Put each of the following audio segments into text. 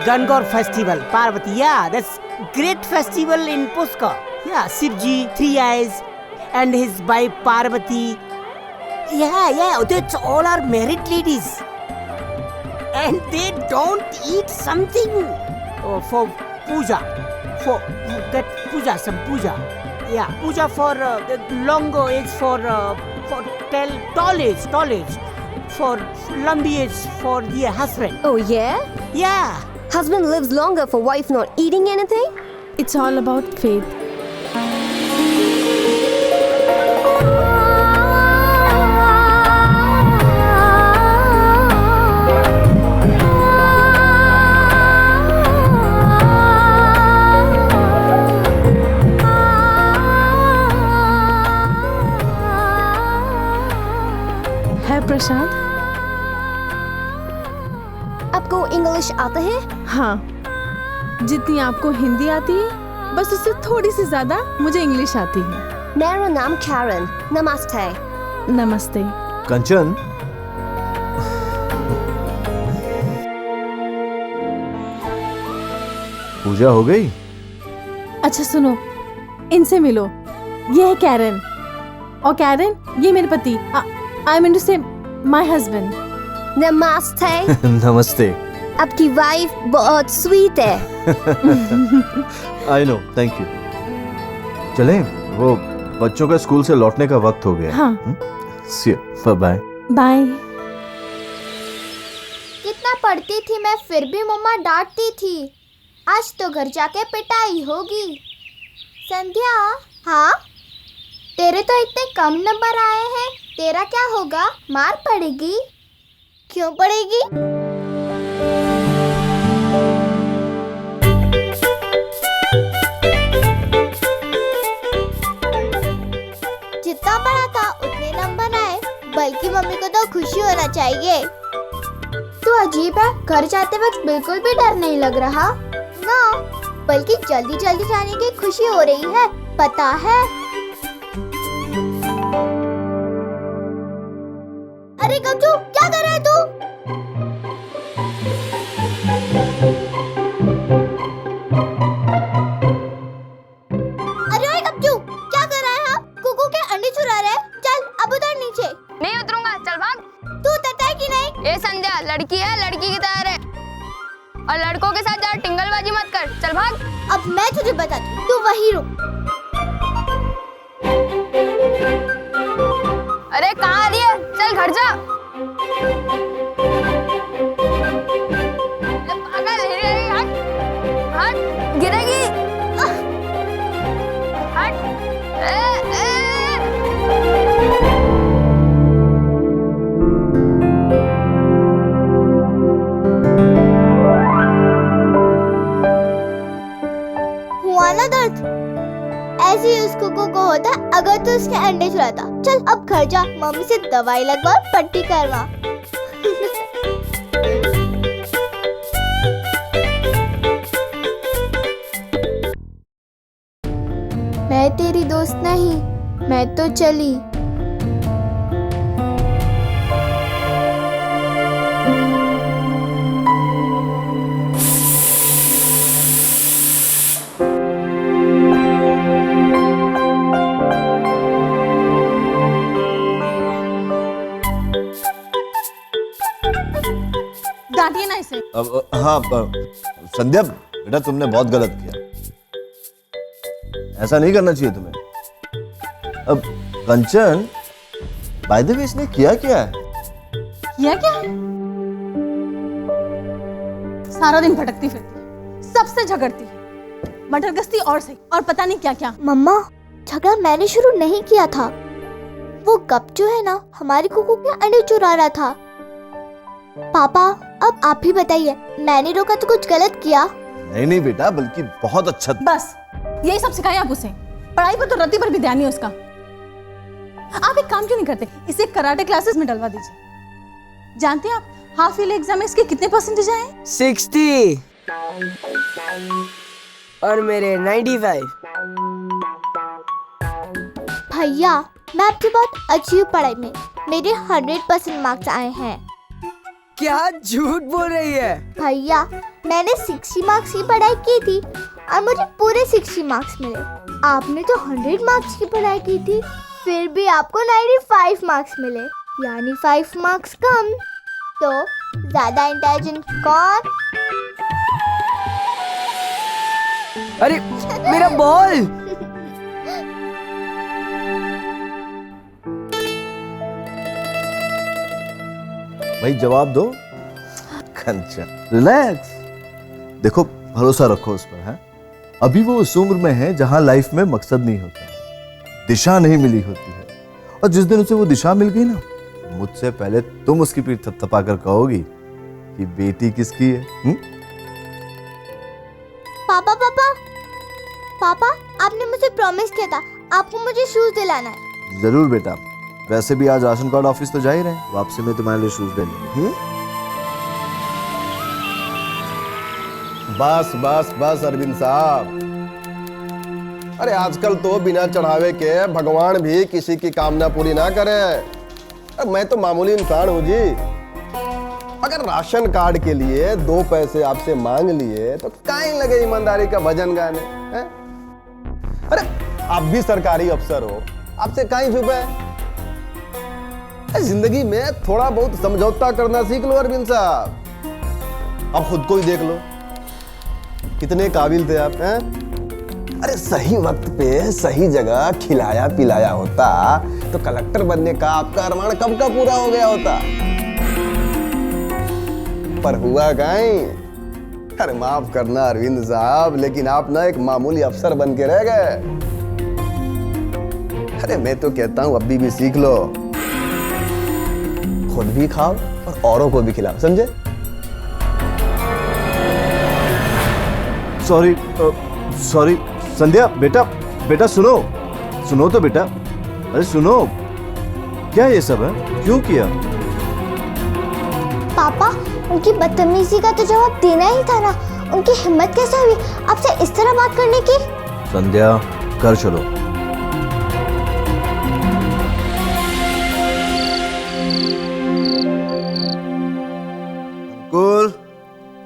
Gangor festival, Parvati. Yeah, that's great festival in Pushkar. Yeah, Shivji, 3 eyes, and his wife Parvati. Yeah, that's all are married ladies. And they don't eat something for puja. For that puja, some puja. Yeah, puja for the longo age, for tall age. For lambi age, for the husband. Oh yeah? Yeah. Husband lives longer for wife not eating anything? It's all about faith. है प्रसाद? आपको English आता है? हाँ, जितनी आपको हिंदी आती है, बस उससे थोड़ी सी ज्यादा मुझे इंग्लिश आती है। मेरा नाम कैरन। नमस्ते। नमस्ते। कंचन, पूजा हो गई? अच्छा सुनो, इनसे मिलो। ये है कैरन, और कैरन ये मेरे पति। आई मीन टू से माय हस्बैंड। नमस्ते। नमस्ते। आपकी वाइफ बहुत स्वीट है। I know, thank you. चलें, वो बच्चों का स्कूल से लौटने का वक्त हो गया। हाँ। सी यू, बाय। बाय। कितना पढ़ती थी मैं, फिर भी मम्मा डांटती थी। आज तो घर जाके पिटाई होगी। संध्या। हाँ, तेरे तो इतने कम नंबर आए हैं, तेरा क्या होगा? मार पड़ेगी? क्यों पड़ेगी? जितना पढ़ा था उतने नंबर आए, बल्कि मम्मी को तो खुशी होना चाहिए। तू अजीब है, घर जाते वक्त बिल्कुल भी डर नहीं लग रहा ना, बल्कि जल्दी जल्दी जाने की खुशी हो रही है, पता है? अरे गज्जू, क्या कर रहा है तू? अरे ओए गज्जू, क्या कर रहा है आप? कुकू के अंडे चुरा रहा है? चल अब उतर नीचे। नहीं उतरूंगा, चल भाग। तू उतरता है कि नहीं? ए संध्या, लड़की है, लड़की की तरह रहे, और लड़कों के साथ ज्यादा टिंगलबाजी मत कर, चल भाग। अब मैं तुझे बताती हूँ, तू वहीं रुक। अरे कहाँ आ रही है? चल घर जा। पागल, हट हट, गिरेगी। हट। हुआ ना दर्द? ऐसे ही उस कुकू को होता अगर तू उसके अंडे चुराता। चल अब घर जा, मम्मी से दवाई लगवा और पट्टी करवा। मैं तेरी दोस्त नहीं, मैं तो चली। डांटिए ना इसे। हाँ, संध्या बेटा, तुमने बहुत गलत किया, ऐसा नहीं करना चाहिए तुम्हें। अब कंचन, बाय द वे इसने किया क्या है? किया क्या है? सारा दिन भटकती फिरती, सबसे झगड़ती, मटर गश्ती और सही, और पता नहीं क्या क्या। मम्मा, झगड़ा मैंने शुरू नहीं किया था। वो गप्पू है ना, हमारी कुकू के अंडे चुरा रहा था। पापा, अब आप ही बताइए, मैंने रोका तो कुछ गलत किया? नहीं बेटा, बल्कि बहुत अच्छा। बस यही सब सिखाया आप उसे। पढ़ाई पर तो रत्ती पर भी ध्यान नहीं उसका। आप एक काम क्यों नहीं करते, इसे कराटे क्लासेस में डलवा दीजिए। जानते हैं आप हाफ ईयरली एग्जाम में इसके कितने परसेंटेज आए? 60 और मेरे 95। भैया, मैं आपकी बहुत अच्छी हूँ पढ़ाई में, मेरे 100% मार्क्स आए हैं। क्या झूठ बोल रही है? भैया मैंने 60 मार्क्स की पढ़ाई की थी और मुझे पूरे 60 मार्क्स मिले। आपने तो 100 मार्क्स की पढ़ाई की थी, फिर भी आपको 95 मार्क्स मिले, यानी 5 मार्क्स कम। तो ज्यादा इंटेलिजेंट कौन? अरे मेरा बॉल! भाई जवाब दो। कंचन रिलैक्स। देखो भरोसा रखो उस पर, है अभी वो उस उम्र में है जहां लाइफ में मकसद नहीं होता, दिशा नहीं मिली होती है, और जिस दिन उसे वो दिशा मिल गई ना, मुझसे पहले तुम उसकी पीठ थपथपा कर कहोगी कि बेटी किसकी है। पापा पापा पापा, आपने मुझे प्रॉमिस किया था आपको मुझे शूज दिलाना है। जरूर बेटा, वैसे भी आज राशन कार्ड ऑफिस तो जा ही रहे हैं, वापसी में तुम्हारे लिए शूज ले लेंगे। बस बस बस अरविंद साहब, अरे आजकल तो बिना चढ़ावे के भगवान भी किसी की कामना पूरी ना करे। अब मैं तो मामूली इंसान हूँ जी, अगर राशन कार्ड के लिए 2 पैसे आपसे मांग लिए तो काहे लगे ईमानदारी का भजन गाने हैं? अरे आप भी सरकारी अफसर हो, आपसे काहे छुपे? जिंदगी में थोड़ा बहुत समझौता करना सीख लो अरविंद साहब। अब खुद को ही देख लो, कितने काबिल थे आप, हैं? अरे सही वक्त पे सही जगह खिलाया पिलाया होता तो कलेक्टर बनने का आपका अरमान कब का पूरा हो गया होता, पर हुआ कहीं। अरे माफ करना अरविंद साहब, लेकिन आप ना एक मामूली अफसर बन के रह गए। अरे मैं तो कहता हूं अभी भी सीख लो, खुद भी खाओ और औरों को भी खिलाओ, समझे? सॉरी सॉरी संध्या, बेटा बेटा सुनो सुनो तो बेटा, अरे सुनो, क्या ये सब है, क्यों किया? पापा उनकी बदतमीजी का तो जवाब देना ही था ना, उनकी हिम्मत कैसे हुई आपसे इस तरह बात करने की? संध्या कर चलो। अंकुर,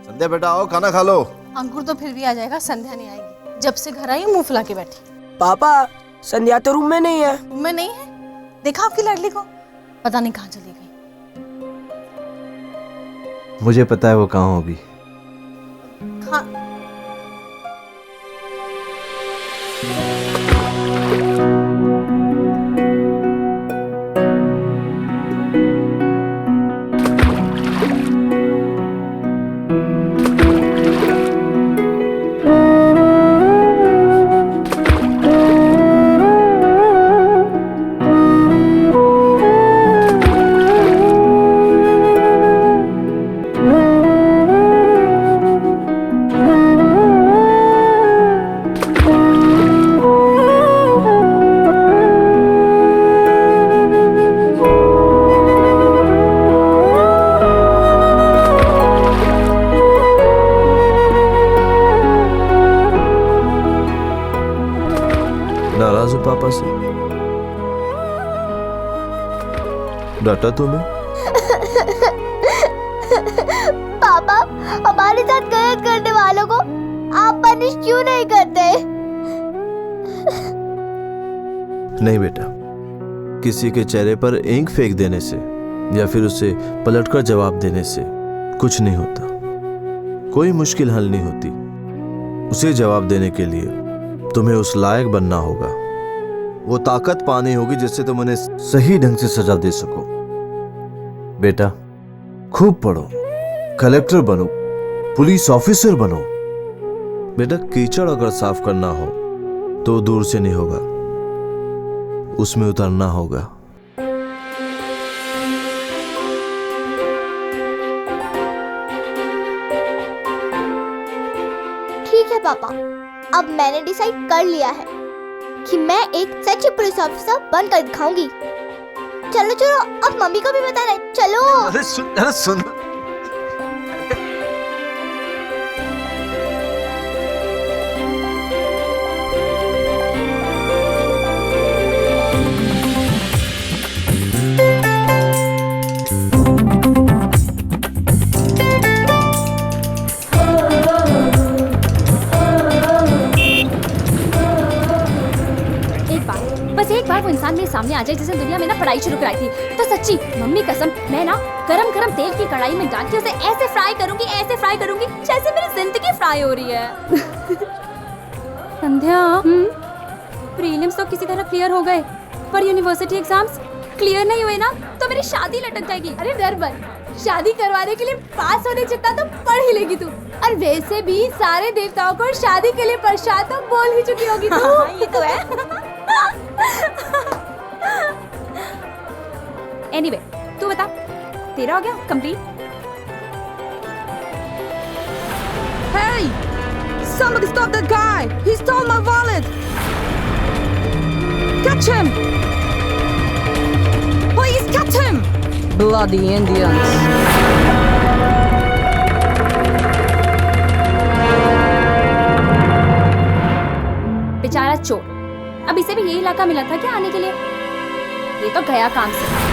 संध्या बेटा आओ खाना खा लो। अंकुर तो फिर भी आ जाएगा, संध्या नहीं आएगी। जब से घर आई मुंह फुला के बैठी। पापा संध्या तो रूम में नहीं है। रूम में नहीं है? देखा आपकी लाडली को, पता नहीं कहाँ चली गई। मुझे पता है वो कहाँ होगी। हाँ नाराज हो पापा से? डांटा तुम्हें? पापा हमारे साथ गलत करने वालों को आप पनिश क्यों नहीं करते? नहीं बेटा, किसी के चेहरे पर इंक फेंक देने से या फिर उसे पलटकर जवाब देने से कुछ नहीं होता, कोई मुश्किल हल नहीं होती। उसे जवाब देने के लिए तुम्हें उस लायक बनना होगा, वो ताकत पानी होगी जिससे तुम उन्हें सही ढंग से सजा दे सको। बेटा खूब पढ़ो, कलेक्टर बनो, पुलिस ऑफिसर बनो। बेटा कीचड़ अगर साफ करना हो तो दूर से नहीं होगा, उसमें उतरना होगा। ठीक है पापा, अब मैंने डिसाइड कर लिया है कि मैं एक सच्ची पुलिस ऑफिसर बनकर दिखाऊंगी। चलो चलो, अब मम्मी को भी बताना है, चलो। अरे सुन आ जाए जिसने दुनिया में ना पढ़ाई शुरू कराई थी, तो सच्ची मम्मी कसम मैं ना गरम गरम तेल की कढ़ाई में डाल के उसे ऐसे फ्राई करूंगी जैसे मेरी जिंदगी फ्राई हो रही है। संध्या, प्रीलिम्स तो किसी तरह क्लियर हो गए, पर यूनिवर्सिटी एग्जाम्स क्लियर नहीं हुए ना तो मेरी शादी लटक जाएगी। अरे डर मत, शादी करवाने के लिए पास होने जितना तो पढ़ ही लेगी तू। और वैसे भी सारे देवताओं को शादी के लिए प्रसाद तो बोल ही चुकी होगी तू। ये तो है। एनीवे, तू बता, तेरा हो गया complete? Hey! Somebody stop that guy! He stole my wallet! Catch him! Please catch him! Bloody Indians! बेचारा चोर, अब इसे भी यही इलाका मिला था क्या आने के लिए? ये तो गया काम से।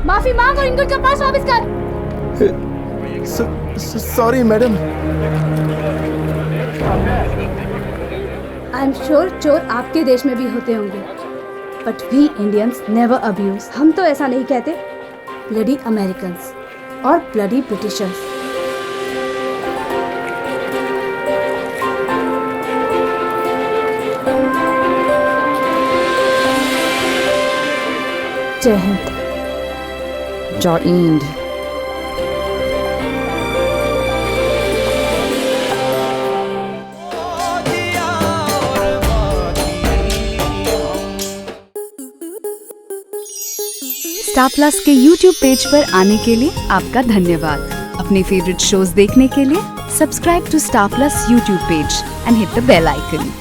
माफी मांग और इनको चपास वापस कर। Sorry madam. I am sure चोर आपके देश में भी होते होंगे, but we Indians never abuse. हम तो ऐसा नहीं कहते। ब्लडी अमेरिकन्स और ब्लडी ब्रिटिशर्स। जय हिंद। जय हिंद। स्टार प्लस के YouTube पेज पर आने के लिए आपका धन्यवाद। अपने फेवरेट शोज देखने के लिए subscribe to Star Plus YouTube page and hit the bell icon.